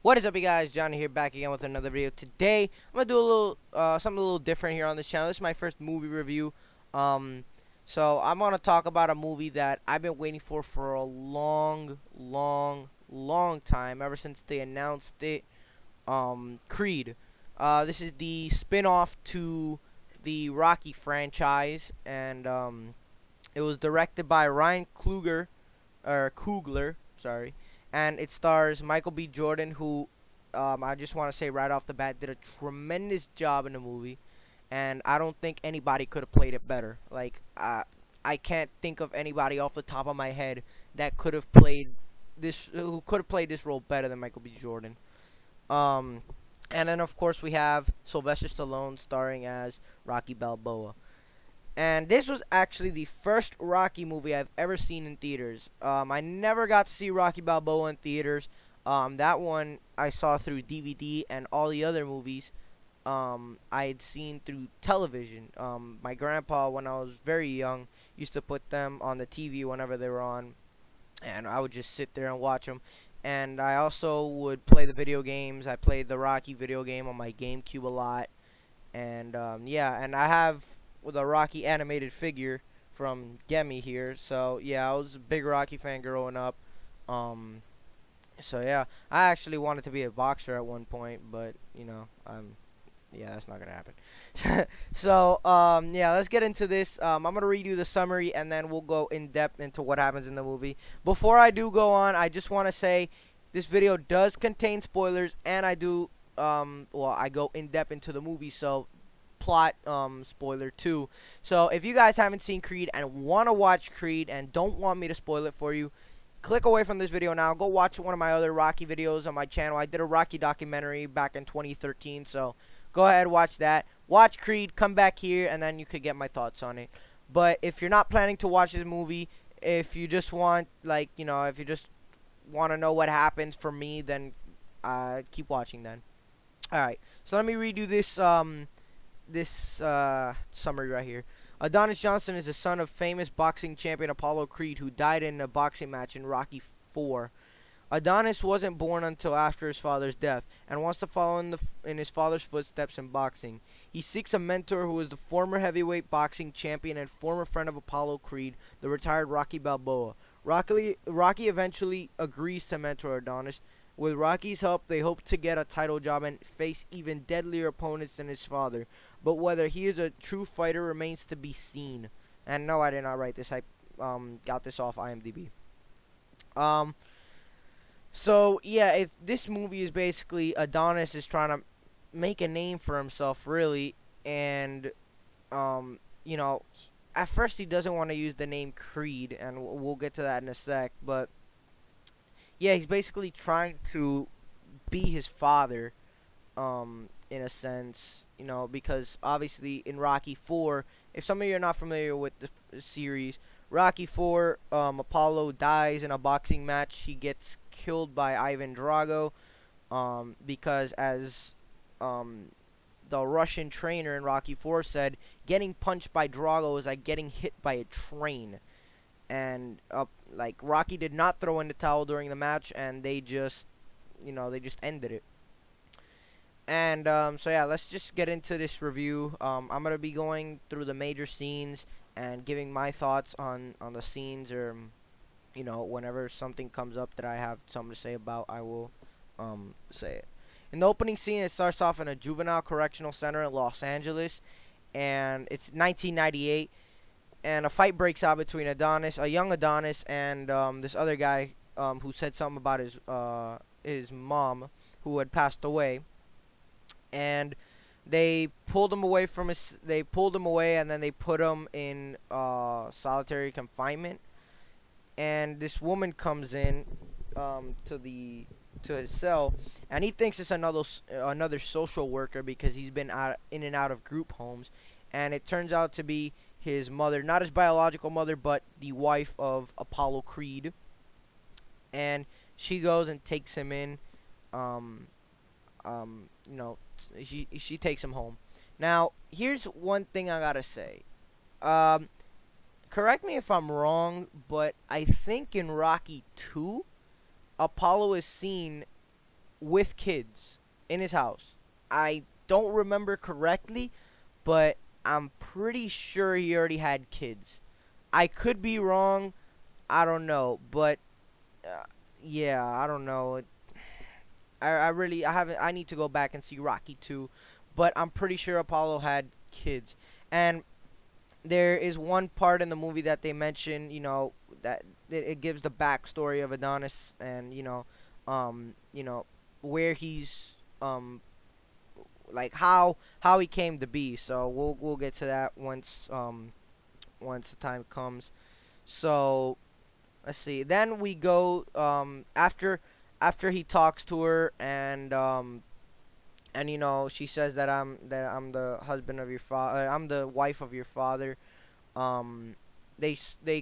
What is up, you guys? Johnny here, back again with another video. Today, I'm gonna do a little something a little different here on this channel. This is my first movie review. So I'm gonna talk about a movie that I've been waiting for a long time, ever since they announced it. Creed. This is the spin-off to the Rocky franchise, and it was directed by Ryan Coogler, sorry. And it stars Michael B. Jordan, who I just want to say right off the bat did a tremendous job in the movie, and I don't think anybody could have played it better. Like I can't think of anybody off the top of my head that could have played who could have played this role better than Michael B. Jordan. And then of course we have Sylvester Stallone starring as Rocky Balboa. And this was actually the first Rocky movie I've ever seen in theaters. I never got to see Rocky Balboa in theaters. That one I saw through DVD, and all the other movies I had seen through television. My grandpa, when I was very young, used to put them on the TV whenever they were on, and I would just sit there and watch them. And I also would play the video games. I played the Rocky video game on my GameCube a lot. And yeah, and I have with a Rocky animated figure from Gemi here. So yeah, I was a big Rocky fan growing up. So yeah, I actually wanted to be a boxer at one point, but you know, yeah, that's not gonna happen. So yeah, let's get into this. I'm gonna read you the summary, and then we'll go in depth into what happens in the movie. Before I do go on, I just want to say this video does contain spoilers, and I do well, I go in depth into the movie, so plot spoiler too. So if you guys haven't seen Creed and want to watch Creed and don't want me to spoil it for you, click away from this video now. Go watch one of my other Rocky videos on my channel. I did a Rocky documentary back in 2013, so go ahead, watch that. Watch Creed, come back here, and then you could get my thoughts on it. But if you're not planning to watch this movie, if you just want, like, you know, if you just want to know what happens for me, then keep watching then. Alright, so let me read you this summary right here. Adonis Johnson is the son of famous boxing champion Apollo Creed, who died in a boxing match in Rocky IV. Adonis wasn't born until after his father's death, and wants to follow in his father's footsteps in boxing. He seeks a mentor who is the former heavyweight boxing champion and former friend of Apollo Creed, the retired Rocky Balboa. Rocky eventually agrees to mentor Adonis. With Rocky's help, they hope to get a title job and face even deadlier opponents than his father. But whether he is a true fighter remains to be seen. And no, I did not write this. I got this off IMDb. So yeah, this movie is basically Adonis is trying to make a name for himself, really, and you know, at first he doesn't want to use the name Creed, and we'll get to that in a sec, but yeah, he's basically trying to be his father, in a sense, you know, because obviously in Rocky IV, if some of you are not familiar with the series, Rocky IV, Apollo dies in a boxing match. He gets killed by Ivan Drago, because as the Russian trainer in Rocky IV said, getting punched by Drago is like getting hit by a train. And like Rocky did not throw in the towel during the match, and they just, you know, they just ended it. And so yeah, let's just get into this review. I'm gonna be going through the major scenes and giving my thoughts on the scenes, or you know, whenever something comes up that I have something to say about, I will say it. In the opening scene, it starts off in a juvenile correctional center in Los Angeles, and it's 1998. And a fight breaks out between a young Adonis, and this other guy who said something about his mom, who had passed away. And they pulled him away and then they put him in solitary confinement. And this woman comes in to his cell, and he thinks it's another social worker because he's been in and out of group homes, and it turns out to be his mother, not his biological mother, but the wife of Apollo Creed. And she goes and takes him in. You know, she takes him home. Now, here's one thing I gotta say. Correct me if I'm wrong, but I think in Rocky II, Apollo is seen with kids in his house. I don't remember correctly, but I'm pretty sure he already had kids. I could be wrong. I don't know, but uh, yeah, I don't know. I really I haven't. I need to go back and see Rocky 2, but I'm pretty sure Apollo had kids. And there is one part in the movie that they mention, that it gives the backstory of Adonis, and where he's like how he came to be. So we'll get to that once the time comes. So let's see. Then we go after he talks to her, and she says that I'm the husband of your father. I'm the wife of your father. Um, they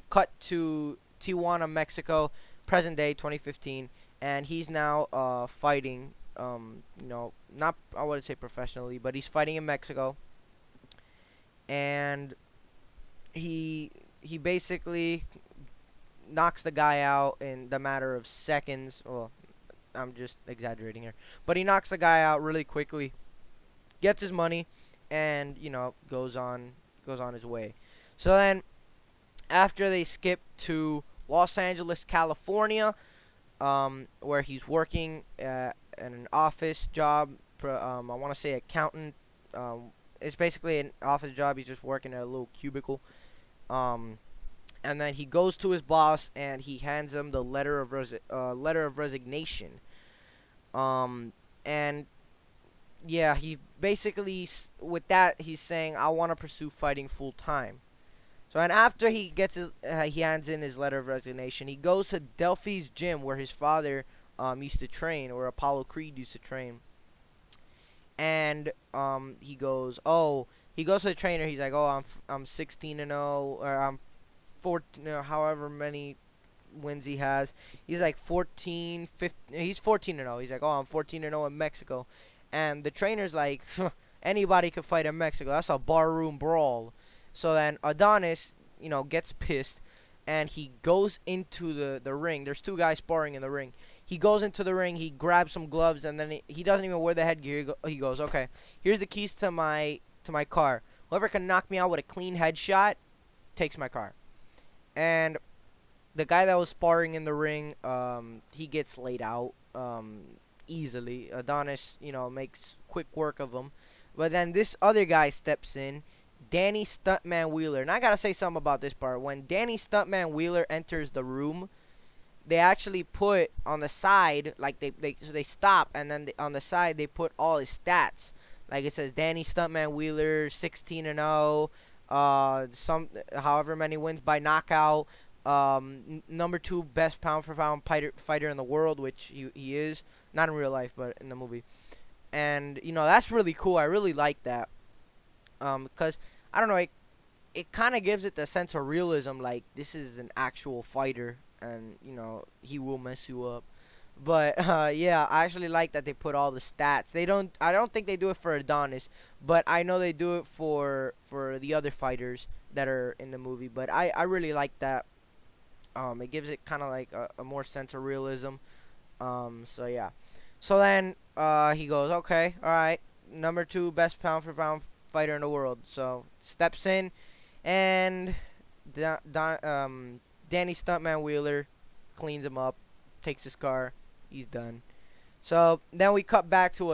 cut to Tijuana, Mexico, present day 2015, and he's now fighting. Not I wouldn't say professionally, but he's fighting in Mexico, and he basically knocks the guy out in the matter of seconds. Well, I'm just exaggerating here, but he knocks the guy out really quickly, gets his money, and goes on his way. So then, after they skip to Los Angeles, California, where he's working in an office job. I want to say accountant. It's basically an office job. He's just working at a little cubicle. Um, and then he goes to his boss and he hands him the letter of resignation. And yeah, he basically with that he's saying, I want to pursue fighting full time. So and after he hands in his letter of resignation, he goes to Delphi's gym where his father used to train, or Apollo Creed used to train. And he goes to the trainer. He's like, I'm 16-0, or I'm 14, however many wins he has. He's like 14, 15. He's 14-0. He's like, I'm 14-0 in Mexico, and the trainer's like, anybody could fight in Mexico. That's a barroom brawl. So then Adonis, gets pissed, and he goes into the ring. There's two guys sparring in the ring. He goes into the ring. He grabs some gloves, and then he doesn't even wear the headgear. He goes, okay, here's the keys to my car. Whoever can knock me out with a clean headshot takes my car. And the guy that was sparring in the ring, he gets laid out easily. Adonis, makes quick work of him. But then this other guy steps in, Danny Stuntman Wheeler. And I gotta say something about this part. When Danny Stuntman Wheeler enters the room, they actually put on the side, like they stop, and then on the side they put all his stats. Like it says Danny Stuntman Wheeler, 16-0, some however many wins by knockout, number 2 best pound for pound fighter in the world, which he is, not in real life but in the movie. And that's really cool. I really like that, because I don't know, it kind of gives it the sense of realism, like this is an actual fighter, and he will mess you up. But yeah, I actually like that they put all the stats. I don't think they do it for Adonis, but I know they do it for the other fighters that are in the movie. But I really like that. It gives it kind of like a more sense of realism. So yeah. So then he goes, okay, all right, number 2 best pound for pound fighter in the world. So steps in, and Danny Stuntman Wheeler cleans him up, takes his car, he's done. So then we cut back to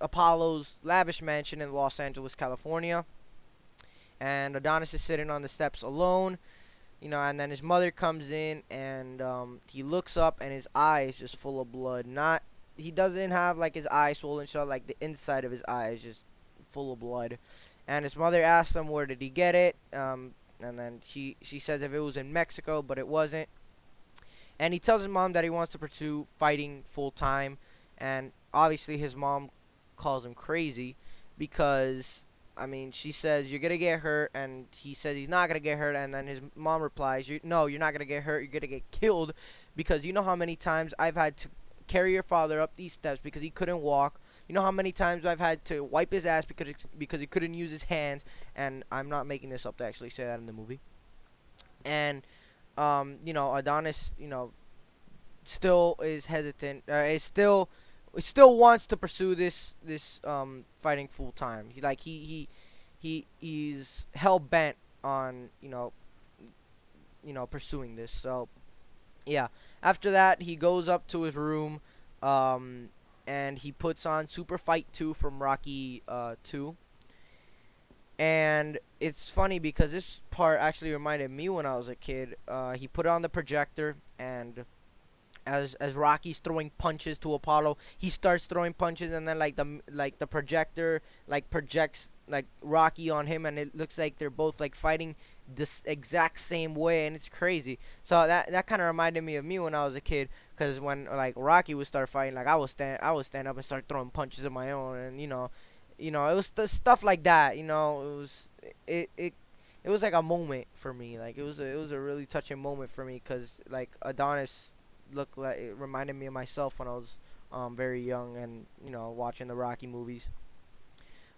Apollo's lavish mansion in Los Angeles, California, and Adonis is sitting on the steps alone, and then his mother comes in, and he looks up, and his eye is just full of blood. He doesn't have like his eye swollen shut, like the inside of his eye is just full of blood. And his mother asks him where did he get it, and then she says if it was in Mexico, but it wasn't. And he tells his mom that he wants to pursue fighting full time, and obviously his mom calls him crazy because she says you're gonna get hurt, and he says he's not gonna get hurt, and then his mom replies, no, you're not gonna get hurt, you're gonna get killed, because you know how many times I've had to carry your father up these steps because he couldn't walk. You know how many times I've had to wipe his ass because he couldn't use his hands, and I'm not making this up, to actually say that in the movie. And Adonis, still is hesitant. It still wants to pursue this fighting full time. He's hell bent on pursuing this. So yeah. After that, he goes up to his room, um, and he puts on Super Fight 2 from Rocky 2. And it's funny because this part actually reminded me when I was a kid. He put on the projector, and as Rocky's throwing punches to Apollo, he starts throwing punches, and then like the projector like projects like Rocky on him, and it looks like they're both like fighting this exact same way, and it's crazy. So that kind of reminded me of me when I was a kid, because when like Rocky would start fighting, like I would stand up and start throwing punches of my own, and it was the stuff like that. It it it was like a moment for me. Like it was a really touching moment for me, because like Adonis looked like, it reminded me of myself when I was very young, and watching the Rocky movies.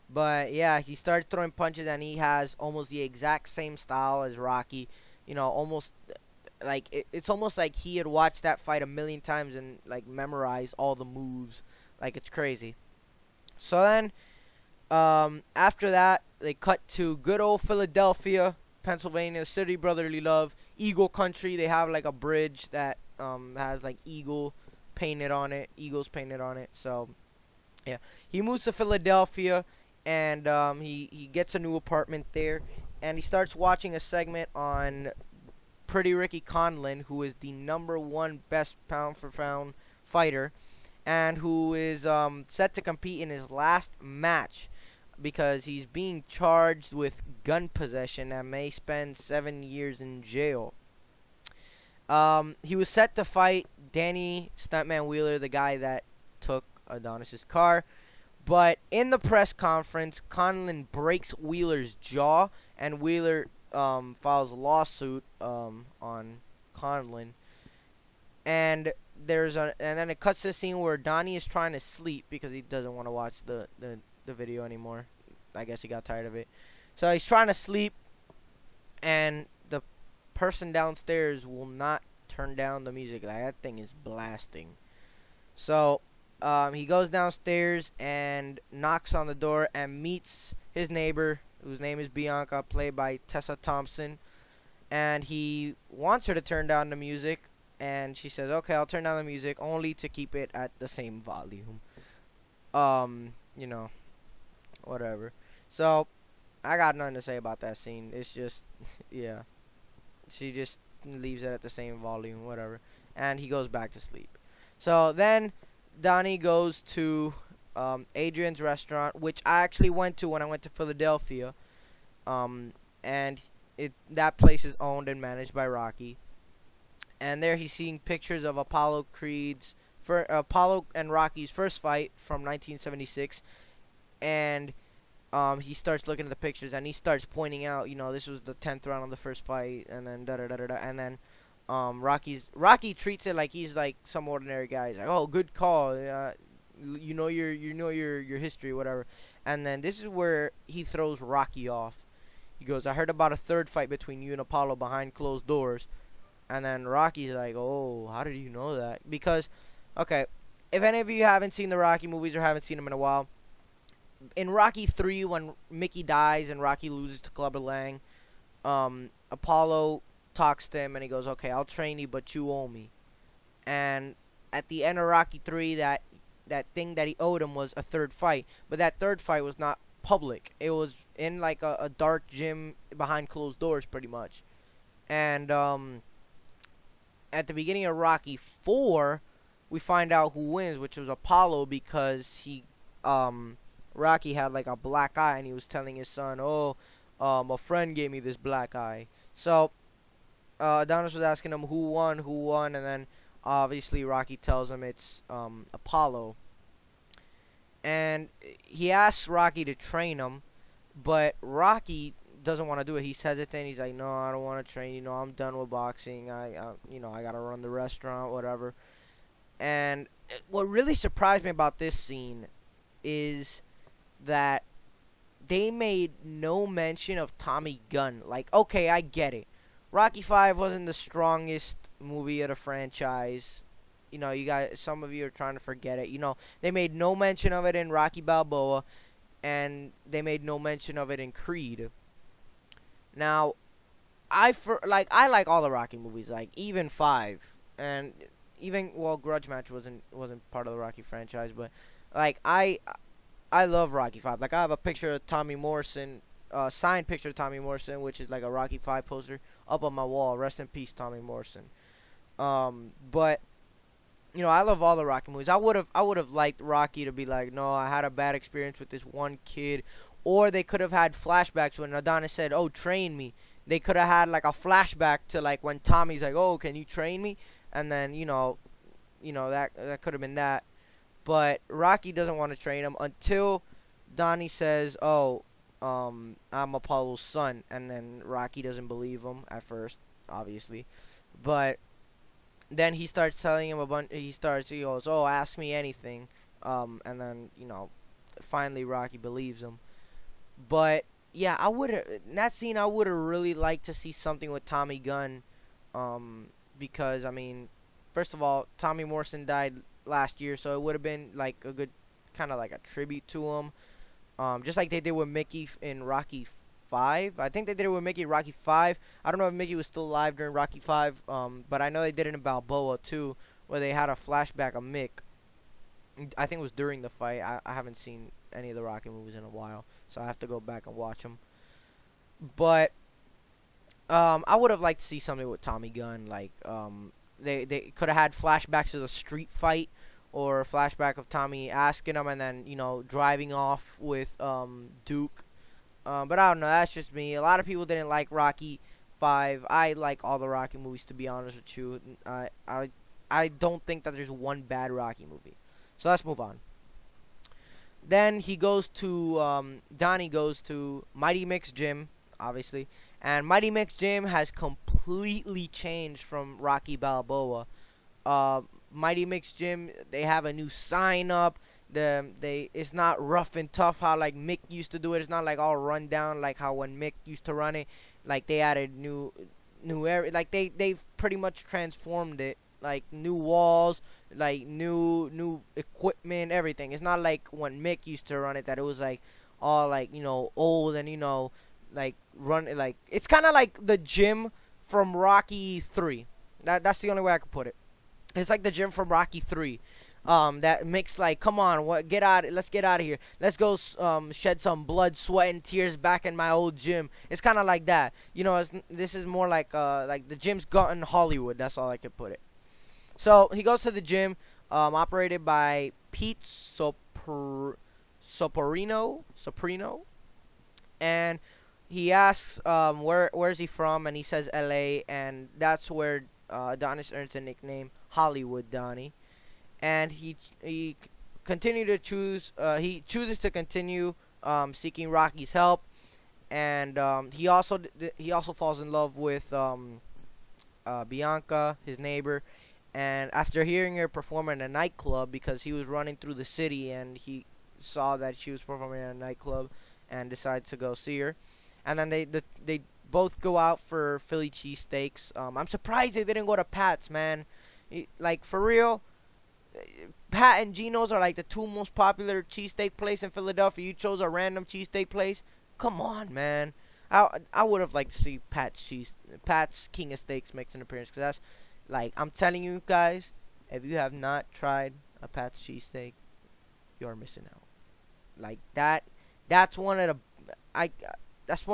But yeah, he started throwing punches, and he has almost the exact same style as Rocky. Almost like it's almost like he had watched that fight a million times and like memorized all the moves. Like, it's crazy. So then, after that, they cut to good old Philadelphia, Pennsylvania, city brotherly love, Eagle Country. They have like a bridge that has like eagles painted on it. So yeah, he moves to Philadelphia, and he gets a new apartment there, and he starts watching a segment on Pretty Ricky Conlon, who is the number one best pound for pound fighter, and who is set to compete in his last match, because he's being charged with gun possession and may spend 7 years in jail. He was set to fight Danny Stuntman Wheeler, the guy that took Adonis's car. But in the press conference, Conlon breaks Wheeler's jaw, and Wheeler files a lawsuit on Conlon. And then it cuts to the scene where Donnie is trying to sleep because he doesn't want to watch the video anymore. I guess he got tired of it. So he's trying to sleep, and the person downstairs will not turn down the music. Like, that thing is blasting. So he goes downstairs and knocks on the door and meets his neighbor, whose name is Bianca, played by Tessa Thompson. And he wants her to turn down the music, and she says, "Okay, I'll turn down the music, only to keep it at the same volume." You know, whatever. So I got nothing to say about that scene. It's just, yeah, she just leaves it at the same volume, whatever, and he goes back to sleep. So then Donnie goes to Adrian's restaurant, which I actually went to when I went to Philadelphia. And that place is owned and managed by Rocky. And there he's seeing pictures of Apollo and Rocky's first fight from 1976, and he starts looking at the pictures, and he starts pointing out, this was the 10th round of the first fight, and then da da da da da, and then Rocky treats it like he's like some ordinary guy. He's like, "Oh, good call. Your history, whatever." And then this is where he throws Rocky off. He goes, "I heard about a third fight between you and Apollo behind closed doors." And then Rocky's like, "Oh, how did you know that?" Because, okay, if any of you haven't seen the Rocky movies or haven't seen them in a while, in Rocky 3, when Mickey dies and Rocky loses to Clubber Lang, Apollo talks to him and he goes, "Okay, I'll train you, but you owe me." And at the end of Rocky 3, that thing that he owed him was a third fight, but that third fight was not public. It was in like a dark gym behind closed doors, pretty much. And at the beginning of Rocky 4, we find out who wins, which was Apollo, because Rocky had like a black eye, and he was telling his son, "Oh, a friend gave me this black eye." So Adonis was asking him who won, and then obviously Rocky tells him it's Apollo. And he asks Rocky to train him, but Rocky doesn't want to do it. He's hesitant. He's like, "No, I don't want to train. I'm done with boxing. I gotta run the restaurant, whatever." And what really surprised me about this scene is that they made no mention of Tommy Gunn. Like, okay, I get it. Rocky 5 wasn't the strongest movie of the franchise. you know, you guys, some of you are trying to forget it. You know, they made no mention of it in Rocky Balboa, and they made no mention of it in Creed. Now, I like all the Rocky movies, like even 5, and even, well, Grudge Match wasn't part of the Rocky franchise, but like I love Rocky 5. Like I have a picture of Tommy Morrison, signed picture of Tommy Morrison, which is like a Rocky 5 poster up on my wall. Rest in peace, Tommy Morrison. But you know, I love all the Rocky movies. I would have liked Rocky to be like, no, I had a bad experience with this one kid, or they could have had flashbacks when Adonis said, "Oh, train me." They could have had like a flashback to like when Tommy's like, "Oh, can you train me?" And then that could have been that. But Rocky doesn't want to train him until Donnie says, "Oh, I'm Apollo's son," and then Rocky doesn't believe him at first, obviously, but then he starts telling him a bunch. He goes, "Oh, ask me anything," and then finally Rocky believes him. But yeah, I would in that scene I would have really liked to see something with Tommy Gunn, because I mean, first of all, Tommy Morrison died last year, so it would have been like a good kind of like a tribute to him, just like they did with Mickey in Rocky 5. I think they did it with Mickey in Rocky 5. I don't know if Mickey was still alive during Rocky 5, but I know they did it in Balboa too, where they had a flashback of Mick. I think it was during the fight. I haven't seen any of the Rocky movies in a while, so I have to go back and watch them. But I would have liked to see something with Tommy Gunn. Like they could have had flashbacks to the street fight, or a flashback of Tommy asking him, and then driving off with Duke. But I don't know. That's just me. A lot of people didn't like Rocky 5. I like all the Rocky movies, to be honest with you. I don't think that there's one bad Rocky movie. So let's move on. Then he goes to Donnie goes to Mighty Mick's gym, obviously, and Mighty Mick's gym has completely changed from Rocky Balboa. Mighty Mick's gym, they have a new sign up. It's not rough and tough how like Mick used to do it. It's not like all run down like how when Mick used to run it. Like they added new area. Like they've pretty much transformed it. Like new walls, like new equipment, everything. It's not like when Mick used to run it that it was like all like old and like run like it's kind of like the gym from Rocky 3. That's the only way I could put it. It's like the gym from Rocky 3. That makes like, come on, let's get out of here. Let's go shed some blood, sweat, and tears back in my old gym. It's kind of like that. This is more like the gym's gotten Hollywood. That's all I could put it. So he goes to the gym, operated by Pete Soprino, and he asks where's he from, and he says L.A., and that's where Adonis earns the nickname Hollywood Donnie. And he continued to choose. He chooses to continue seeking Rocky's help, and he also falls in love with Bianca, his neighbor. And after hearing her perform in a nightclub, because he was running through the city and he saw that she was performing in a nightclub, and decided to go see her. And then they both go out for Philly cheesesteaks. I'm surprised they didn't go to Pat's, man. Like for real. Pat and Gino's are like the two most popular cheesesteak place in Philadelphia. You chose a random cheesesteak place? Come on, man. I would have liked to see Pat's King of Steaks makes an appearance, because that's like, I'm telling you guys, if you have not tried a Pat's cheesesteak, you're missing out. Like that's one of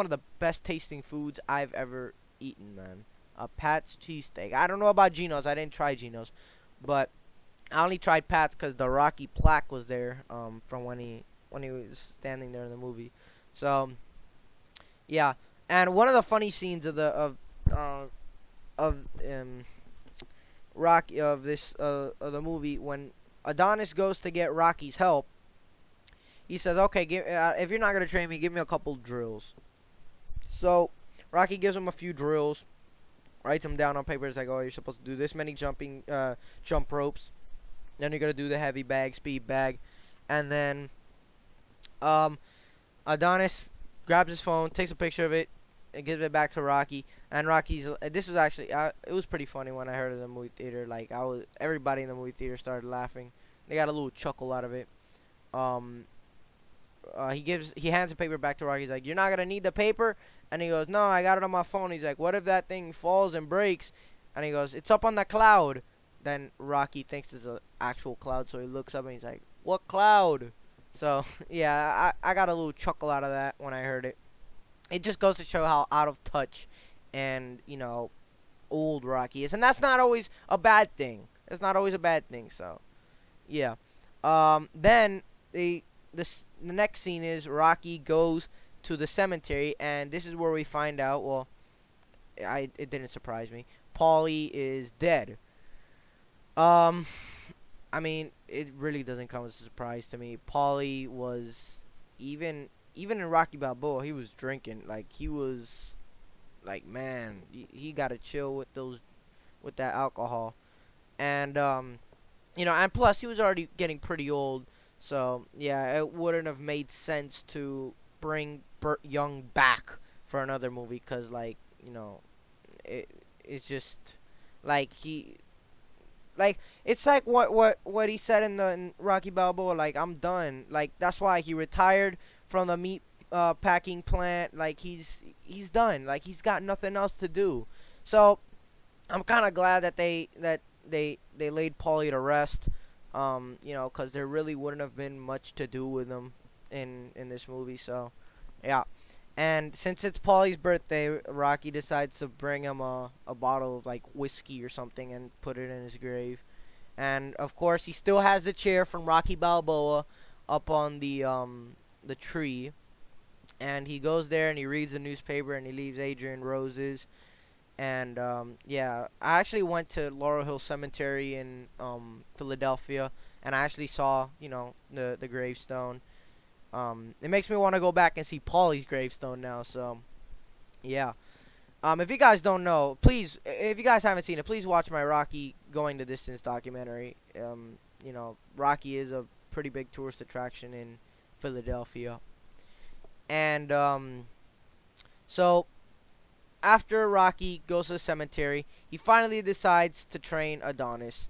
the best tasting foods I've ever eaten, man. A Pat's cheesesteak. I don't know about Gino's. I didn't try Gino's, but I only tried Pat's because the Rocky plaque was there from when he was standing there in the movie. So yeah, and one of the funny scenes of Rocky of the movie, when Adonis goes to get Rocky's help, he says, "Okay, if you're not gonna train me, give me a couple drills." So Rocky gives him a few drills, writes them down on paper. It's like, "Oh, you're supposed to do this many jump ropes. Then you're gonna do the heavy bag, speed bag," and then Adonis grabs his phone, takes a picture of it, It gives it back to Rocky, and Rocky's. This was actually it was pretty funny when I heard it in the movie theater. Like everybody in the movie theater started laughing. They got a little chuckle out of it. Um, he hands the paper back to Rocky. He's like, "You're not gonna need the paper," and he goes, "No, I got it on my phone." He's like, "What if that thing falls and breaks?" And he goes, "It's up on the cloud." Then Rocky thinks it's an actual cloud, so he looks up and he's like, "What cloud?" So yeah, I got a little chuckle out of that when I heard it. It just goes to show how out of touch and old Rocky is, and that's not always a bad thing. It's not always a bad thing. So yeah. Then the next scene is Rocky goes to the cemetery, and this is where we find out. Well, it didn't surprise me. Paulie is dead. Um, I mean, it really doesn't come as a surprise to me. Paulie was even in Rocky Balboa, he was drinking. Like he was like, man, he got to chill with that alcohol, and and plus he was already getting pretty old. So yeah, it wouldn't have made sense to bring Burt Young back for another movie, cause it it's just like it's like what he said in Rocky Balboa. Like, I'm done. Like, that's why he retired from the meat packing plant. Like, he's done. Like, he's got nothing else to do. So I'm kind of glad that they laid Paulie to rest. Because there really wouldn't have been much to do with him in this movie. So yeah. And since it's Paulie's birthday, Rocky decides to bring him a bottle of like whiskey or something and put it in his grave. And of course, he still has the chair from Rocky Balboa up on the tree. And he goes there and he reads the newspaper and he leaves Adrian roses. And yeah, I actually went to Laurel Hill Cemetery in Philadelphia, and I actually saw the gravestone. It makes me want to go back and see Paulie's gravestone now. So, yeah. If you guys don't know, please, if you guys haven't seen it, please watch my Rocky Going the Distance documentary. Rocky is a pretty big tourist attraction in Philadelphia. And, so, after Rocky goes to the cemetery, he finally decides to train Adonis.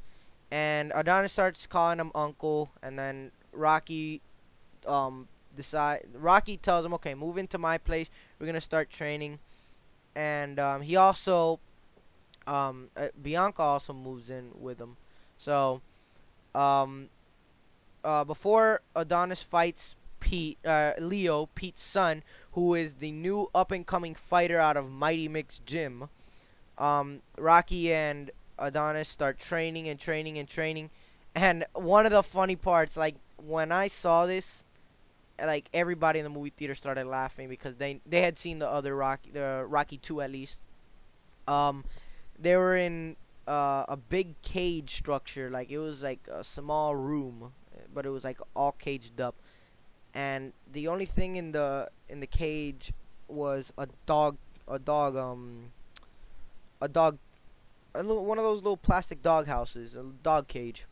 And Adonis starts calling him uncle, and then Rocky tells him, okay, move into my place, we're gonna start training. And he also Bianca also moves in with him. So before Adonis fights Leo, Pete's son, who is the new up and coming fighter out of Mighty Mick's gym, Rocky and Adonis start training and training and training. And one of the funny parts, like, when I saw this, like, everybody in the movie theater started laughing because they had seen the other Rocky 2 at least. They were in a big cage structure. Like, it was like a small room, but it was like all caged up. And the only thing in the cage was a dog, one of those little plastic dog houses, a dog cage.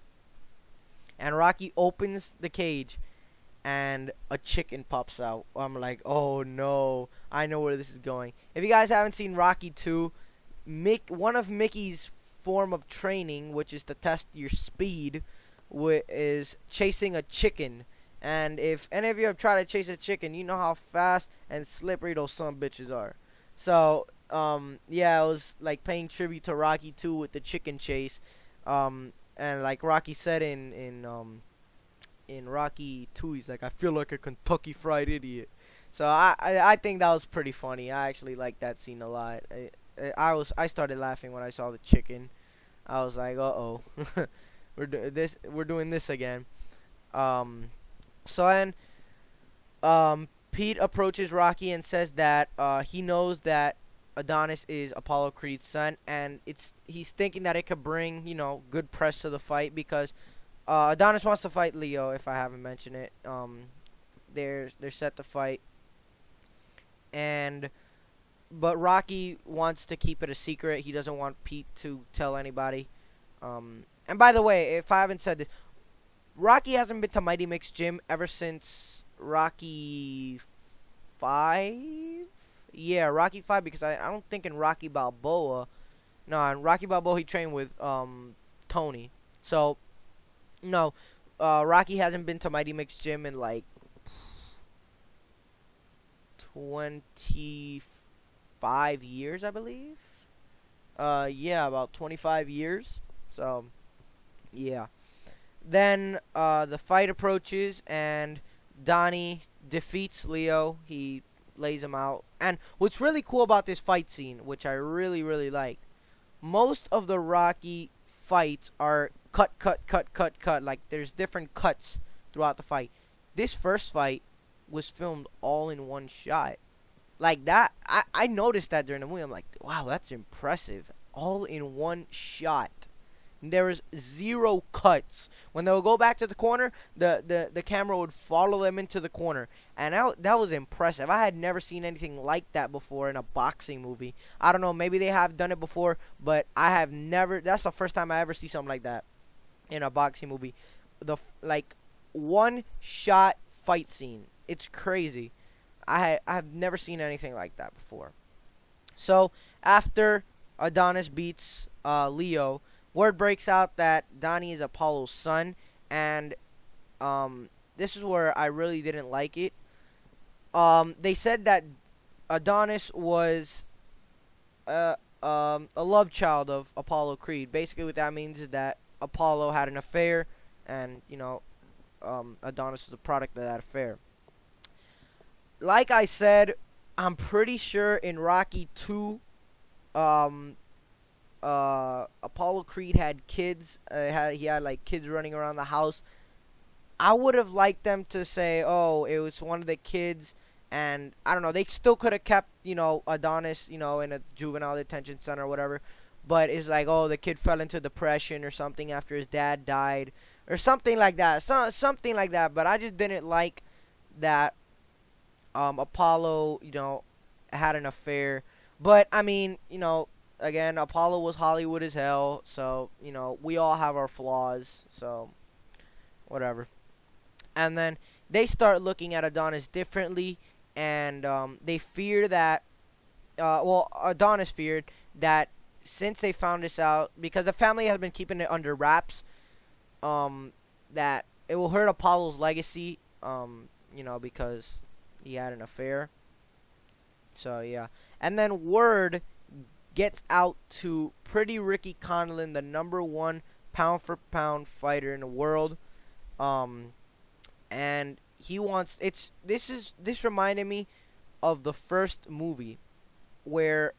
And Rocky opens the cage, and a chicken pops out. I'm like, oh no, I know where this is going. If you guys haven't seen Rocky 2, one of Mickey's form of training, which is to test your speed, is chasing a chicken. And if any of you have tried to chase a chicken, you know how fast and slippery those son of bitches are. So, yeah, I was like paying tribute to Rocky 2 with the chicken chase. And like Rocky said in Rocky 2, he's like, I feel like a Kentucky Fried Idiot. So I think that was pretty funny. I actually liked that scene a lot. I started laughing when I saw the chicken. I was like, uh-oh. we're doing this again. So then Pete approaches Rocky and says that he knows that Adonis is Apollo Creed's son, and he's thinking that it could bring, good press to the fight because Adonis wants to fight Leo, if I haven't mentioned it. They're set to fight, but Rocky wants to keep it a secret. He doesn't want Pete to tell anybody. And by the way, if I haven't said this, Rocky hasn't been to Mighty Mick's gym ever since Rocky 5. Yeah, Rocky 5, because I don't think in Rocky Balboa. No, in Rocky Balboa he trained with Tony. So no, Rocky hasn't been to Mighty Mix Gym in like 25 years, I believe. Yeah, about 25 years. So yeah. Then the fight approaches, and Donnie defeats Leo. He lays him out. And what's really cool about this fight scene, which I really, really like, most of the Rocky fights are cut, cut, cut, cut, cut. Like, there's different cuts throughout the fight. This first fight was filmed all in one shot. Like that, I noticed that during the movie. I'm like, wow, that's impressive. All in one shot. There was zero cuts. When they would go back to the corner, the camera would follow them into the corner. And that was impressive. I had never seen anything like that before in a boxing movie. I don't know, maybe they have done it before, but I have never. That's the first time I ever see something like that in a boxing movie. Like, one shot fight scene. It's crazy. I have never seen anything like that before. So, after Adonis beats Leo, word breaks out that Donnie is Apollo's son, and this is where I really didn't like it. They said that Adonis was a love child of Apollo Creed. Basically, what that means is that Apollo had an affair, and Adonis was a product of that affair. Like I said, I'm pretty sure in Rocky 2, Apollo Creed had kids. He had like kids running around the house. I would have liked them to say, "Oh, it was one of the kids," and I don't know. They still could have kept, Adonis, in a juvenile detention center or whatever. But it's like, oh, the kid fell into depression or something after his dad died, or something like that. Something like that. But I just didn't like that. Apollo, had an affair. But I mean, again, Apollo was Hollywood as hell, so, we all have our flaws, so, whatever. And then they start looking at Adonis differently, and they fear that, Adonis feared that since they found this out, because the family has been keeping it under wraps, that it will hurt Apollo's legacy, because he had an affair. So, yeah. And then word gets out to Pretty Ricky Conlon, the #1 pound-for-pound fighter in the world. And he wants... This reminded me of the first movie, where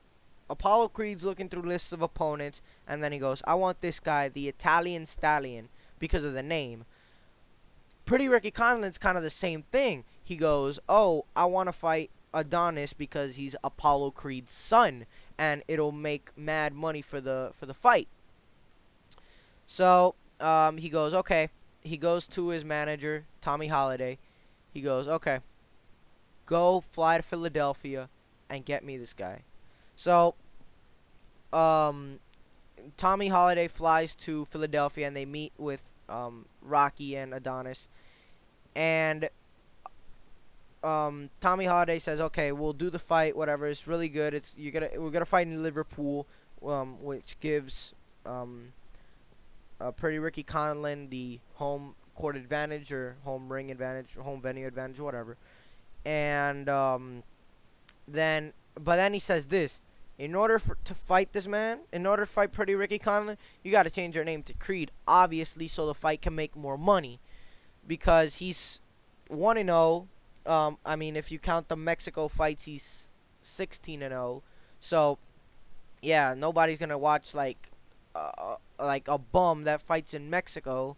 Apollo Creed's looking through lists of opponents, and then he goes, I want this guy, the Italian Stallion, because of the name. Pretty Ricky Conlon's kind of the same thing. He goes, oh, I want to fight Adonis because he's Apollo Creed's son, and it'll make mad money for the fight. So he goes, okay. He goes to his manager, Tommy Holiday. He goes, okay, go fly to Philadelphia and get me this guy. So Tommy Holiday flies to Philadelphia, and they meet with Rocky and Adonis. And Tommy Holiday says, okay, we'll do the fight, whatever. It's really good. We're gonna fight in Liverpool, which gives Pretty Ricky Conlon the home court advantage, or home ring advantage, or home venue advantage, whatever. And then he says this: in order to fight this man, in order to fight Pretty Ricky Conlon, you got to change your name to Creed, obviously, so the fight can make more money, because he's 1-0. I mean, if you count the Mexico fights, he's 16-0. So, yeah, nobody's gonna watch like a bum that fights in Mexico.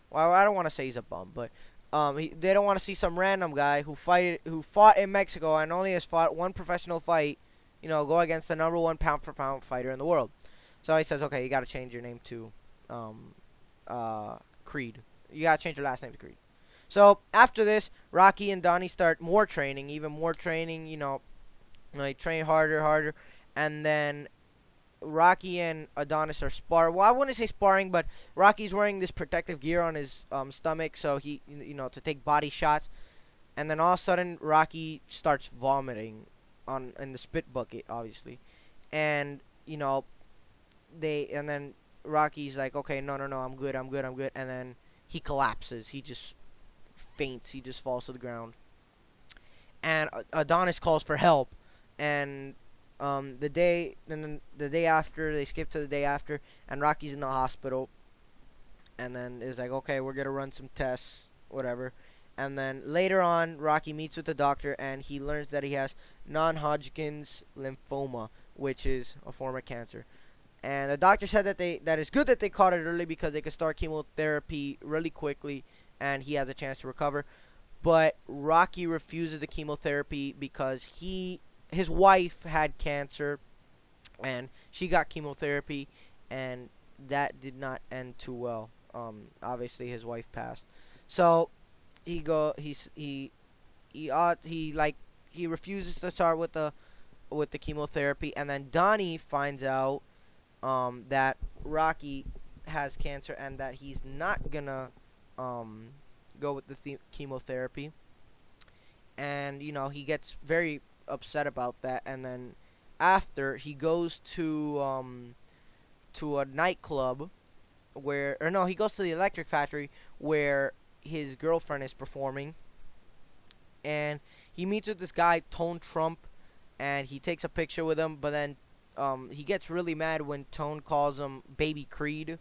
Well, I don't want to say he's a bum, but they don't want to see some random guy who fought in Mexico and only has fought one professional fight, go against the #1 pound-for-pound fighter in the world. So he says, okay, you got to change your name to Creed. You got to change your last name to Creed. So after this, Rocky and Donnie start even more training. They train harder, and then Rocky and Adonis are sparring. Well, I wouldn't say sparring, but Rocky's wearing this protective gear on his stomach, so to take body shots. And then all of a sudden, Rocky starts vomiting, on in the spit bucket, obviously, and you know and then Rocky's like, okay, no, no, no, I'm good, I'm good, I'm good, and then he collapses. He just faints. He just falls to the ground, and Adonis calls for help, and the day after, they skip to the day after, and Rocky's in the hospital, and then it's like, okay, we're gonna run some tests, whatever. And then later on, Rocky meets with the doctor, and he learns that he has non-Hodgkin's lymphoma, which is a form of cancer. And the doctor said that it's good that they caught it early because they could start chemotherapy really quickly, and he has a chance to recover. But Rocky refuses the chemotherapy because his wife had cancer, and she got chemotherapy, and that did not end too well. Obviously his wife passed, so he refuses to start with the chemotherapy, and then Donnie finds out that Rocky has cancer and that he's not gonna go with the chemotherapy, and he gets very upset about that. And then after, he goes to a nightclub he goes to the electric factory where his girlfriend is performing, and he meets with this guy Tone Trump, and he takes a picture with him. But then he gets really mad when Tone calls him Baby Creed.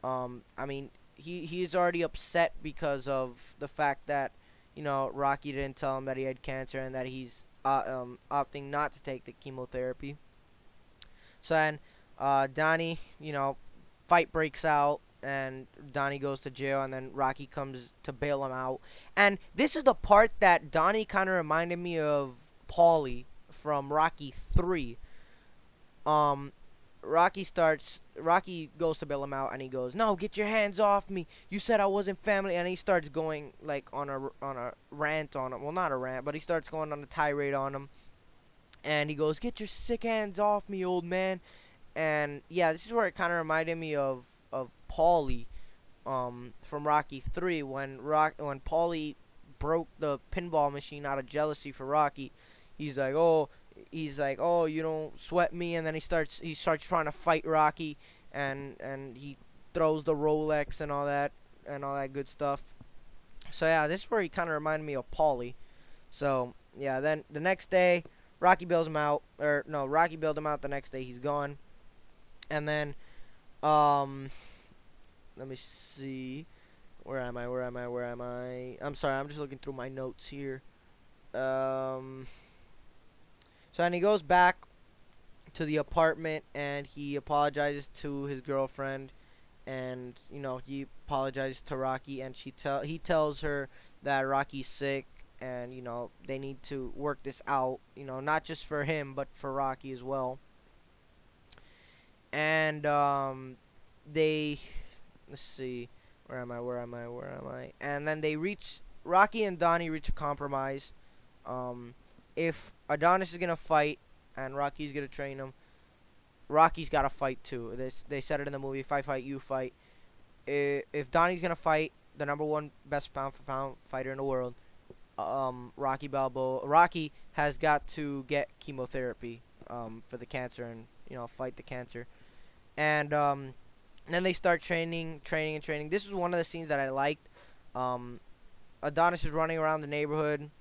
I mean, he's already upset because of the fact that Rocky didn't tell him that he had cancer, and that he's opting not to take the chemotherapy. So then Donnie, fight breaks out, and Donnie goes to jail, and then Rocky comes to bail him out. And this is the part that Donnie kind of reminded me of Paulie from Rocky 3. Rocky goes to bail him out, and he goes, "No, get your hands off me. You said I wasn't family." And he starts going like on a rant on him. Well, not a rant, but he starts going on a tirade on him. And he goes, "Get your sick hands off me, old man." And yeah, this is where it kind of reminded me of Paulie from Rocky 3 when Paulie broke the pinball machine out of jealousy for Rocky. He's like, "Oh, you don't sweat me," and then he starts trying to fight Rocky, and he throws the Rolex and all that good stuff. So yeah, this is where he kind of reminded me of Paulie. So yeah, then the next day, Rocky bails him out, Rocky bailed him out the next day. He's gone, and then let me see, where am I? I'm sorry, I'm just looking through my notes here. So then he goes back to the apartment, and he apologizes to his girlfriend, and he apologizes to Rocky, and he tells her that Rocky's sick, and they need to work this out, not just for him but for Rocky as well. And let's see, where am I? And then Rocky and Donnie reach a compromise. If Adonis is gonna fight and Rocky's gonna train him, Rocky's gotta fight too. They said it in the movie: if I fight, you fight. If Donnie's gonna fight the number one best pound for pound fighter in the world, Rocky has got to get chemotherapy for the cancer, and fight the cancer. And then they start training. This was one of the scenes that I liked. Adonis is running around the neighborhood.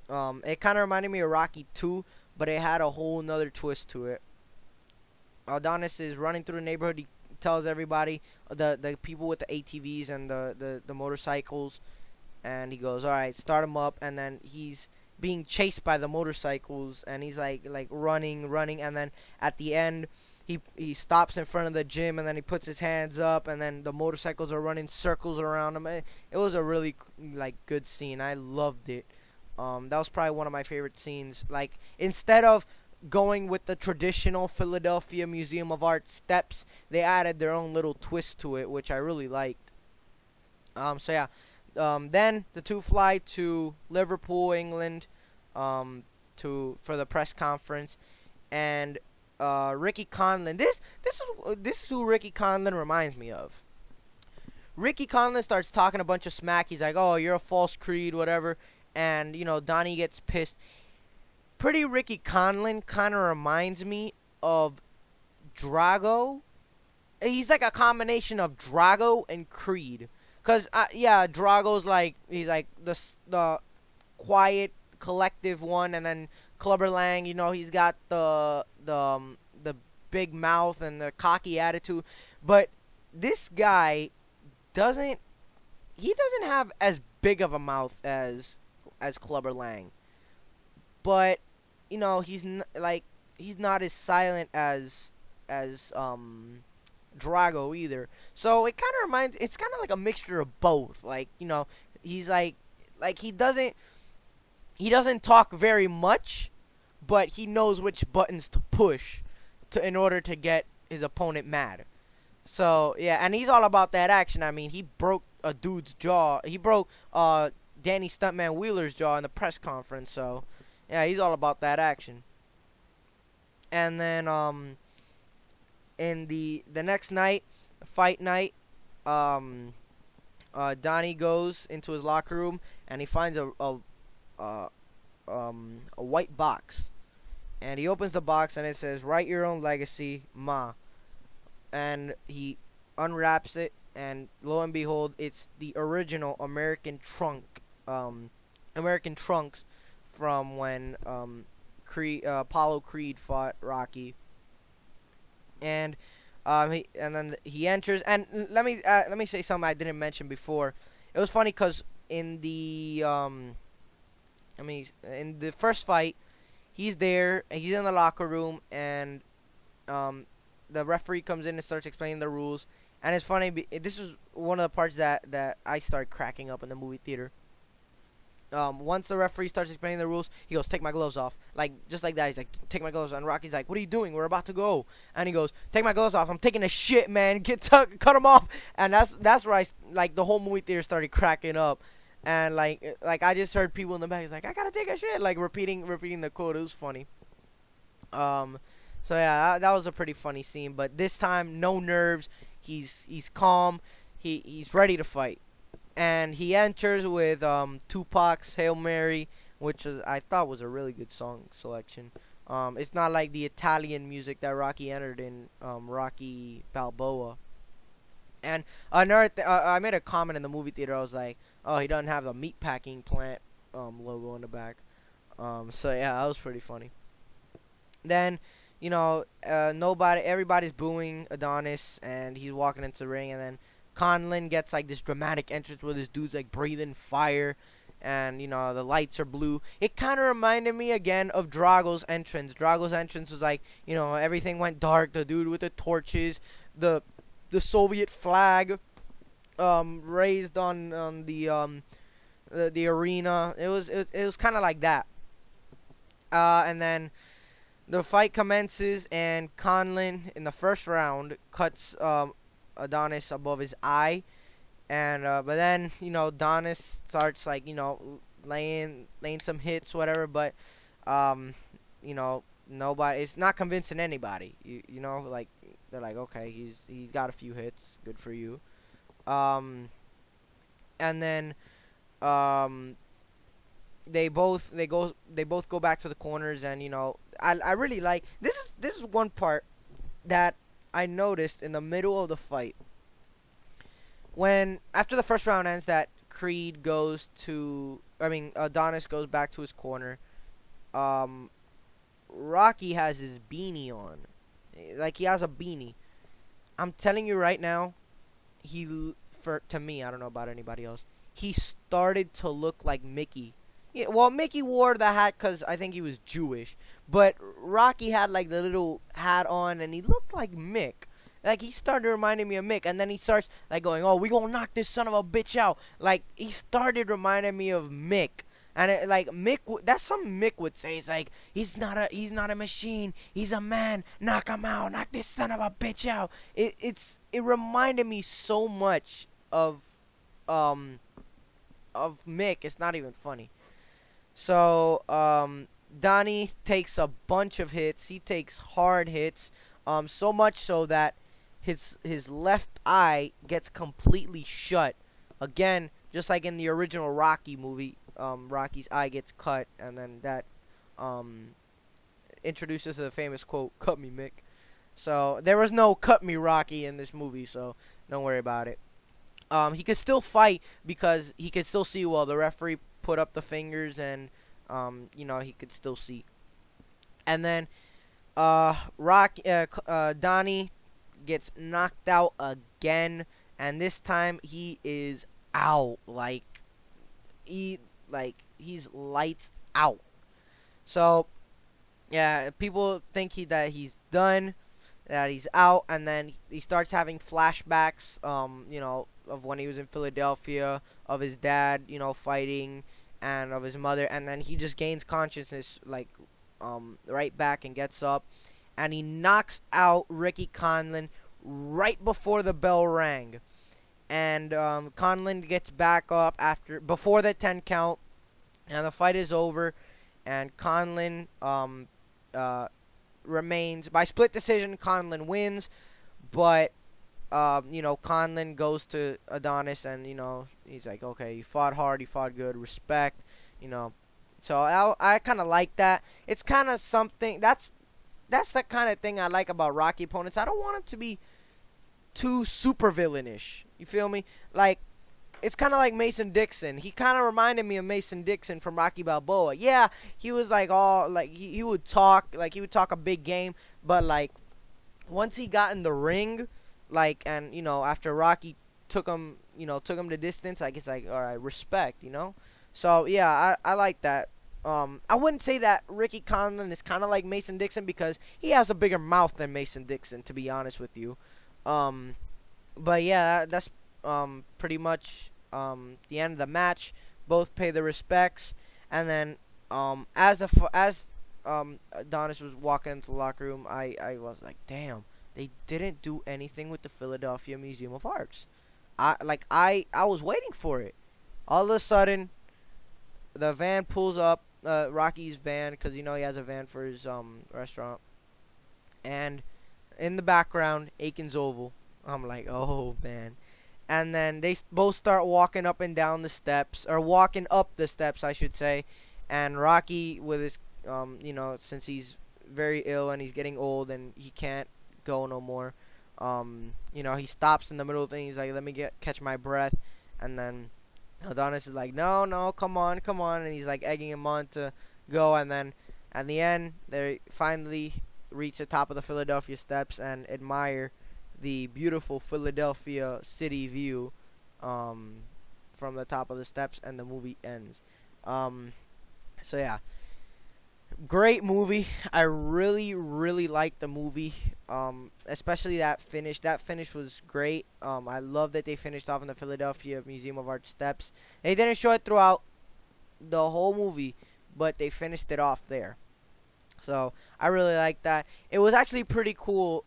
It kind of reminded me of Rocky 2, but it had a whole nother twist to it. Adonis is running through the neighborhood. He tells everybody, the people with the ATVs and the motorcycles, and he goes, "All right, start them up." And then he's being chased by the motorcycles, and he's like running, and then at the end, he stops in front of the gym, and then he puts his hands up, and then the motorcycles are running circles around him. It was a really good scene. I loved it. That was probably one of my favorite scenes. Like, instead of going with the traditional Philadelphia Museum of Art steps, they added their own little twist to it, which I really liked. So yeah, then the two fly to Liverpool, England, for the press conference, and Ricky Conlon. This is who Ricky Conlon reminds me of. Ricky Conlon starts talking a bunch of smack. He's like, "Oh, you're a false creed, whatever." And Donnie gets pissed. Pretty Ricky Conlon kind of reminds me of Drago. He's like a combination of Drago and Creed. Cause yeah, Drago's like he's like the quiet, collective one, and then Clubber Lang, he's got the big mouth and the cocky attitude. But this guy doesn't he doesn't have as big of a mouth as Clubber Lang, but he's not as silent as Drago either. So it kind of reminds. It's kind of like a mixture of both. Like he's like he doesn't talk very much, but he knows which buttons to push in order to get his opponent mad. So yeah, and he's all about that action. I mean, he broke a dude's jaw. He broke Danny Stuntman Wheeler's jaw in the press conference. So yeah, he's all about that action. And then in the next night, fight night, Donnie goes into his locker room and he finds a white box, and he opens the box and it says "Write your own legacy, Ma." And he unwraps it, and lo and behold, it's the original American trunks from when Apollo Creed fought Rocky. And then he enters, and let me say something I didn't mention before. It was funny because in the first fight, he's there, and he's in the locker room, and the referee comes in and starts explaining the rules. And it's funny, this was one of the parts that I started cracking up in the movie theater. Once the referee starts explaining the rules, he goes, "Take my gloves off." Like, just like that. He's like, "Take my gloves off." And Rocky's like, "What are you doing? We're about to go." And he goes, "Take my gloves off. I'm taking a shit, man. Cut them off." And that's where the whole movie theater started cracking up. And like I just heard people in the back, he's like, "I gotta take a shit," like repeating the quote. It was funny. So yeah, that was a pretty funny scene. But this time, no nerves. He's calm. He's ready to fight. And he enters with Tupac's "Hail Mary," which I thought was a really good song selection. It's not like the Italian music that Rocky entered in Rocky Balboa. And another I made a comment in the movie theater. I was like, "Oh, he doesn't have a meatpacking plant logo in the back." So yeah, that was pretty funny. Then, everybody's booing Adonis, and he's walking into the ring, and then Conlon gets like this dramatic entrance where this dude's like breathing fire, and the lights are blue. It kind of reminded me again of Drago's entrance. Drago's entrance was like, everything went dark. The dude with the torches, the Soviet flag, raised on the arena. It was kind of like that. And then the fight commences, and Conlon in the first round cuts Adonis above his eye, and but then Adonis starts like laying some hits, whatever, but nobody, it's not convincing anybody. Like they're like, okay, he's got a few hits, good for you. And then they both go back to the corners, and I really like this is one part that I noticed in the middle of the fight, when after the first round ends, that Adonis goes back to his corner. Rocky has his beanie on, like he has a beanie. I'm telling you right now, to me, I don't know about anybody else, he started to look like Mickey. Yeah, well, Mickey wore the hat because I think he was Jewish, but Rocky had like the little hat on, and he looked like Mick. Like, he started reminding me of Mick, and then he starts like going, "Oh, we gonna knock this son of a bitch out." Like, he started reminding me of Mick, and Mick. That's something Mick would say. It's like, he's not a machine. He's a man. Knock him out. Knock this son of a bitch out. It reminded me so much of Mick. It's not even funny. So, Donnie takes a bunch of hits. He takes hard hits, so much so that his left eye gets completely shut. Again, just like in the original Rocky movie, Rocky's eye gets cut, and then that introduces the famous quote, "Cut me, Mick." So there was no "Cut me, Rocky" in this movie, so don't worry about it. He could still fight because he could still see well. The referee put up the fingers, and he could still see. And then Donnie gets knocked out again, and this time he is out. He's lights out. So yeah, people think that he's done, that he's out, and then he starts having flashbacks, of when he was in Philadelphia, of his dad, fighting, and of his mother, and then he just gains consciousness, right back and gets up, and he knocks out Ricky Conlon right before the bell rang, and Conlon gets back up before the 10 count, and the fight is over, and Conlon remains by split decision. Conlon wins, but Conlon goes to Adonis, and he's like, okay, you fought hard, you fought good, respect, So I kind of like that. It's kind of something that's the kind of thing I like about Rocky opponents. I don't want him to be too super villainish. You feel me? Like, it's kind of like Mason Dixon. He kind of reminded me of Mason Dixon from Rocky Balboa. Yeah, he was like all like he would talk a big game, but like once he got in the ring, and after Rocky took him the distance, like it's like, all right, respect, So yeah, I like that. I wouldn't say that Ricky Conlon is kind of like Mason Dixon because he has a bigger mouth than Mason Dixon, to be honest with you. But yeah, that's pretty much the end of the match. Both pay the respects, and then as Adonis was walking into the locker room, I was like, damn, they didn't do anything with the Philadelphia Museum of Arts. I was waiting for it. All of a sudden, the van pulls up, Rocky's van, because he has a van for his restaurant, and in the background, Aiken's Oval. I'm like, oh man. And then they both start walking up and down the steps, or walking up the steps, I should say. And Rocky, with his, since he's very ill and he's getting old and he can't go no more, he stops in the middle of the thing. He's like, let me catch my breath. And then Adonis is like, no, come on. And he's like egging him on to go. And then at the end, they finally reach the top of the Philadelphia steps and admire the beautiful Philadelphia city view from the top of the steps, and the movie ends. So yeah, great movie. I really, really liked the movie, especially that finish. That finish was great. I love that they finished off in the Philadelphia Museum of Art steps. They didn't show it throughout the whole movie, but they finished it off there. So I really like that. It was actually pretty cool.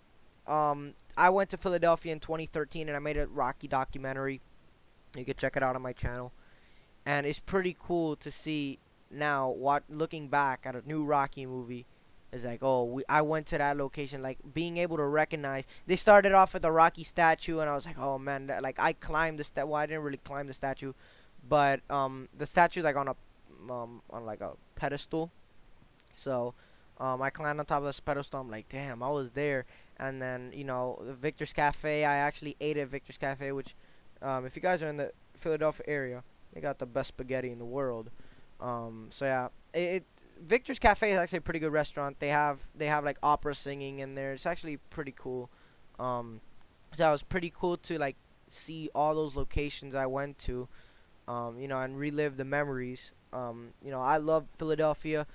I went to Philadelphia in 2013, and I made a Rocky documentary. You can check it out on my channel. And it's pretty cool to see now, looking back at a new Rocky movie. It's like, I went to that location, like being able to recognize. They started off with the Rocky statue, and I was like, oh man, I climbed the statue. Well, I didn't really climb the statue, but the statue's like on a pedestal. So I climbed on top of this pedestal. I'm like, damn, I was there. And then, the Victor's Cafe, I actually ate at Victor's Cafe, which, if you guys are in the Philadelphia area, they got the best spaghetti in the world. So yeah, Victor's Cafe is actually a pretty good restaurant. They have like opera singing in there. It's actually pretty cool. So it was pretty cool to like see all those locations I went to, and relive the memories. I love Philadelphia.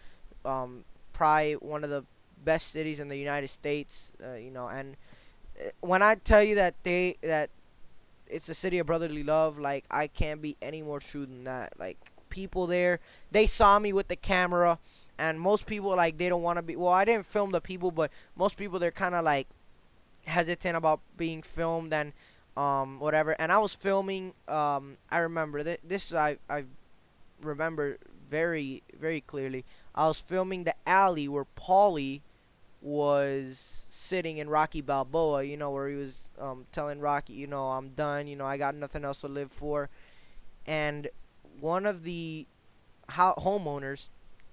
Probably one of the best cities in the United States, and when I tell you that it's a city of brotherly love, like, I can't be any more true than that. Like, people there, they saw me with the camera, and most people, like, they don't want to be, well, I didn't film the people, but most people, they're kind of, like, hesitant about being filmed, and, whatever, and I was filming, I remember, this I remember very, very clearly. I was filming the alley where Paulie was sitting in Rocky Balboa, where he was telling Rocky, I'm done, I got nothing else to live for. And one of the homeowners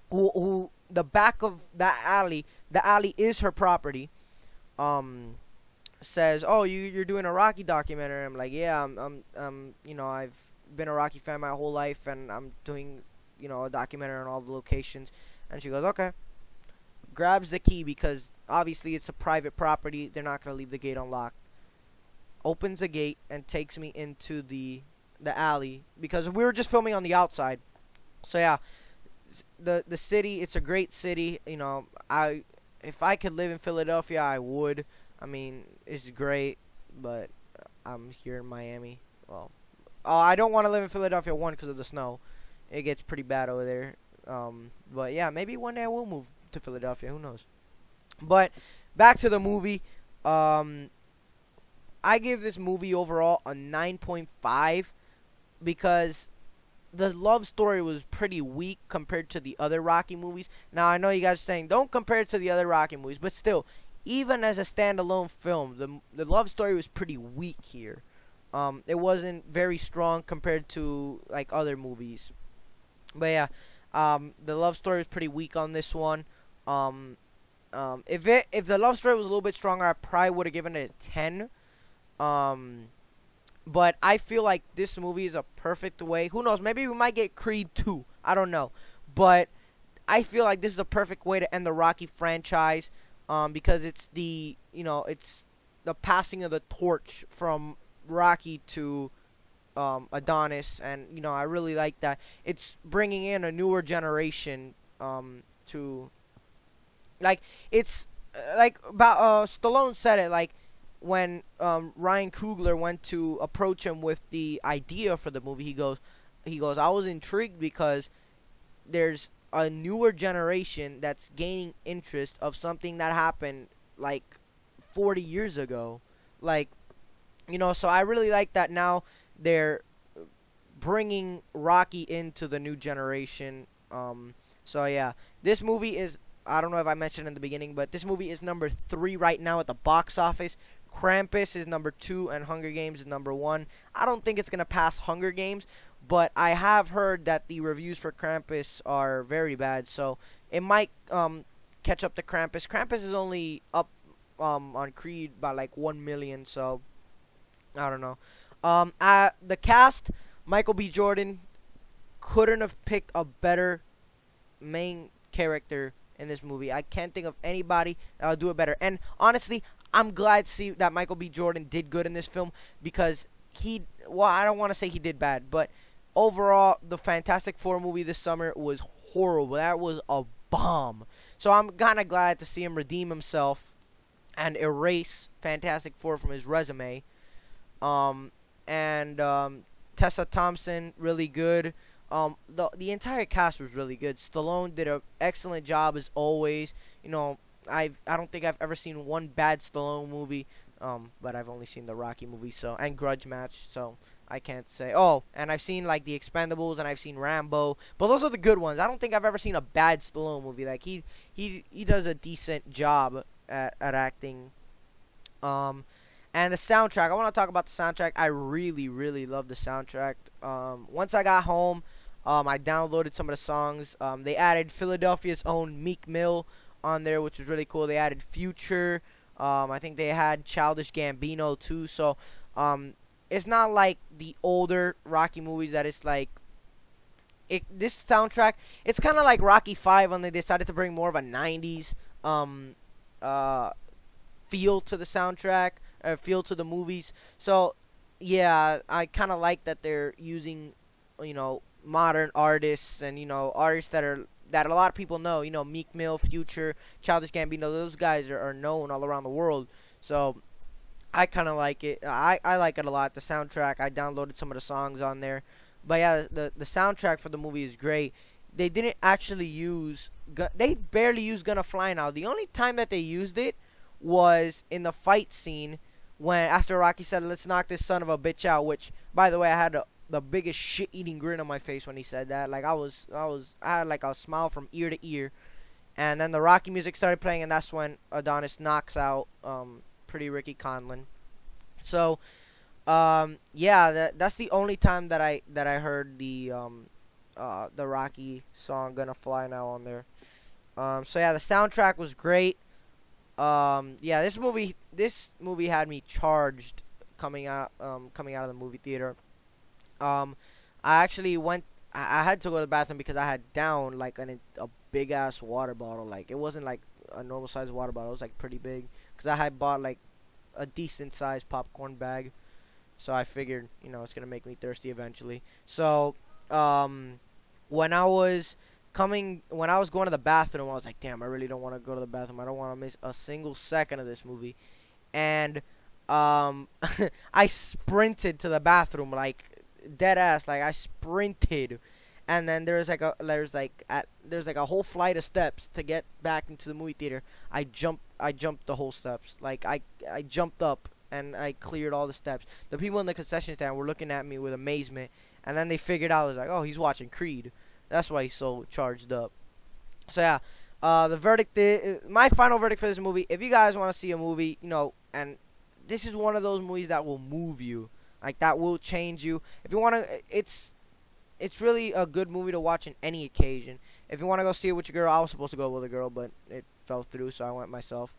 who the back of that alley, the alley is her property. Um, Says, "Oh, you're doing a Rocky documentary." I'm like, "Yeah, I've been a Rocky fan my whole life, and I'm doing, a documentary on all the locations." And she goes, "Okay." Grabs the key because obviously it's a private property. They're not gonna leave the gate unlocked. Opens the gate and takes me into the alley because we were just filming on the outside. So yeah, the city, it's a great city. I if I could live in Philadelphia, I would. I mean, it's great, but I'm here in Miami. Well, I don't want to live in Philadelphia, one, because of the snow. It gets pretty bad over there. But yeah, maybe one day I will move to Philadelphia. Who knows? But back to the movie. Um, I give this movie overall a 9.5 because the love story was pretty weak compared to the other Rocky movies. Now, I know you guys are saying don't compare it to the other Rocky movies, but still, even as a standalone film, the love story was pretty weak here. It wasn't very strong compared to like other movies. But yeah, the love story was pretty weak on this one. Um, if the love story was a little bit stronger, I probably would have given it a 10. Um, but I feel like this movie is a perfect way. Who knows? Maybe we might get Creed 2. I don't know. But I feel like this is a perfect way to end the Rocky franchise. Because it's the passing of the torch from Rocky to Adonis, and I really like that. It's bringing in a newer generation to like it's like about Stallone said it like when Ryan Coogler went to approach him with the idea for the movie. He goes, I was intrigued because there's a newer generation that's gaining interest of something that happened like 40 years ago. Like, so I really like that now they're bringing Rocky into the new generation. So yeah, this movie is, I don't know if I mentioned in the beginning, but this movie is number 3 right now at the box office. Krampus is number 2 and Hunger Games is number 1. I don't think it's going to pass Hunger Games, but I have heard that the reviews for Krampus are very bad, so it might catch up to Krampus. Krampus is only up on Creed by like 1 million, so I don't know. The cast, Michael B. Jordan couldn't have picked a better main character in this movie. I can't think of anybody that'll do it better. And honestly, I'm glad to see that Michael B. Jordan did good in this film because I don't want to say he did bad, but overall, the Fantastic Four movie this summer was horrible. That was a bomb. So I'm kind of glad to see him redeem himself and erase Fantastic Four from his resume. And Tessa Thompson, really good. The entire cast was really good. Stallone did an excellent job as always. I don't think I've ever seen one bad Stallone movie. But I've only seen the Rocky movie, and Grudge Match, so I can't say. Oh, and I've seen like the Expendables and I've seen Rambo, but those are the good ones. I don't think I've ever seen a bad Stallone movie. Like he does a decent job at acting. And the soundtrack. I want to talk about the soundtrack. I really, really love the soundtrack. Once I got home, I downloaded some of the songs. They added Philadelphia's own Meek Mill on there, which was really cool. They added Future. I think they had Childish Gambino too. So, it's not like the older Rocky movies that it's like. This soundtrack, it's kind of like Rocky 5 when they decided to bring more of a 90s feel to the soundtrack, or feel to the movies. So, yeah, I kind of like that they're using, modern artists and, artists that a lot of people know. Meek Mill, Future, Childish Gambino, those guys are known all around the world. So, I kind of like it. I like it a lot, the soundtrack. I downloaded some of the songs on there. But yeah, the soundtrack for the movie is great. They didn't actually use... They barely used Gonna Fly Now. The only time that they used it was in the fight scene when after Rocky said, "Let's knock this son of a bitch out," which, by the way, I had the biggest shit-eating grin on my face when he said that. Like, I had like a smile from ear to ear. And then the Rocky music started playing, and that's when Adonis knocks out Pretty Ricky Conlon. So, yeah, that's the only time that I heard the the Rocky song "Gonna Fly Now" on there. So yeah, the soundtrack was great. Yeah, this movie had me charged coming out of the movie theater. Um, I actually went. I had to go to the bathroom because I had down like a big ass water bottle. Like it wasn't like a normal size water bottle. It was like pretty big because I had bought like a decent sized popcorn bag. So I figured, it's gonna make me thirsty eventually. So, um, when I was when I was going to the bathroom, I was like, damn, I really don't want to go to the bathroom. I don't want to miss a single second of this movie. And, um, I sprinted to the bathroom, like, dead ass. Like, I sprinted. And then there's like a whole flight of steps to get back into the movie theater. I jumped the whole steps. Like, I jumped up and I cleared all the steps. The people in the concession stand were looking at me with amazement, and then they figured out, I was like, oh, he's watching Creed. That's why he's so charged up. So yeah, the verdict my final verdict for this movie. If you guys want to see a movie, and this is one of those movies that will move you, like that will change you. If you want to, it's really a good movie to watch in any occasion. If you want to go see it with your girl, I was supposed to go with a girl, but it fell through, so I went myself.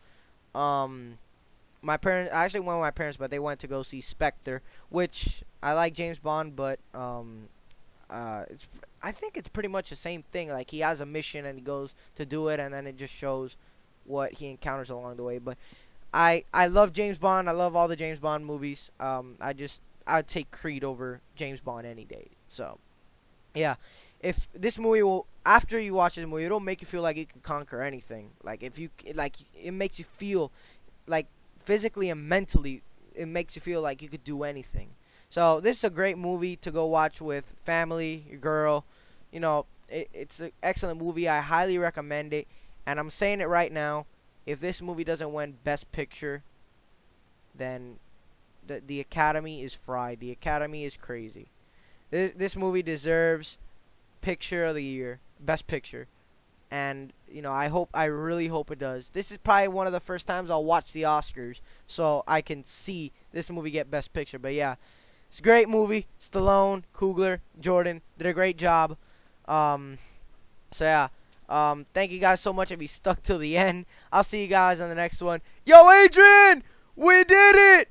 My parents, I actually went with my parents, but they went to go see Spectre, which I like James Bond, but it's I think it's pretty much the same thing. Like he has a mission and he goes to do it, and then it just shows what he encounters along the way. But I love James Bond. I love all the James Bond movies. I'd take Creed over James Bond any day. So yeah, if this movie will, after you watch this movie, it'll make you feel like you can conquer anything. Like if you like, it makes you feel like physically and mentally, it makes you feel like you could do anything. So this is a great movie to go watch with family, your girl. It's an excellent movie. I highly recommend it. And I'm saying it right now. If this movie doesn't win Best Picture, then the Academy is fried. The Academy is crazy. This movie deserves Picture of the Year, Best Picture. And I really hope it does. This is probably one of the first times I'll watch the Oscars, so I can see this movie get Best Picture. But yeah, it's a great movie. Stallone, Coogler, Jordan did a great job. So yeah, thank you guys so much if you stuck till the end. I'll see you guys on the next one. Yo, Adrian, we did it!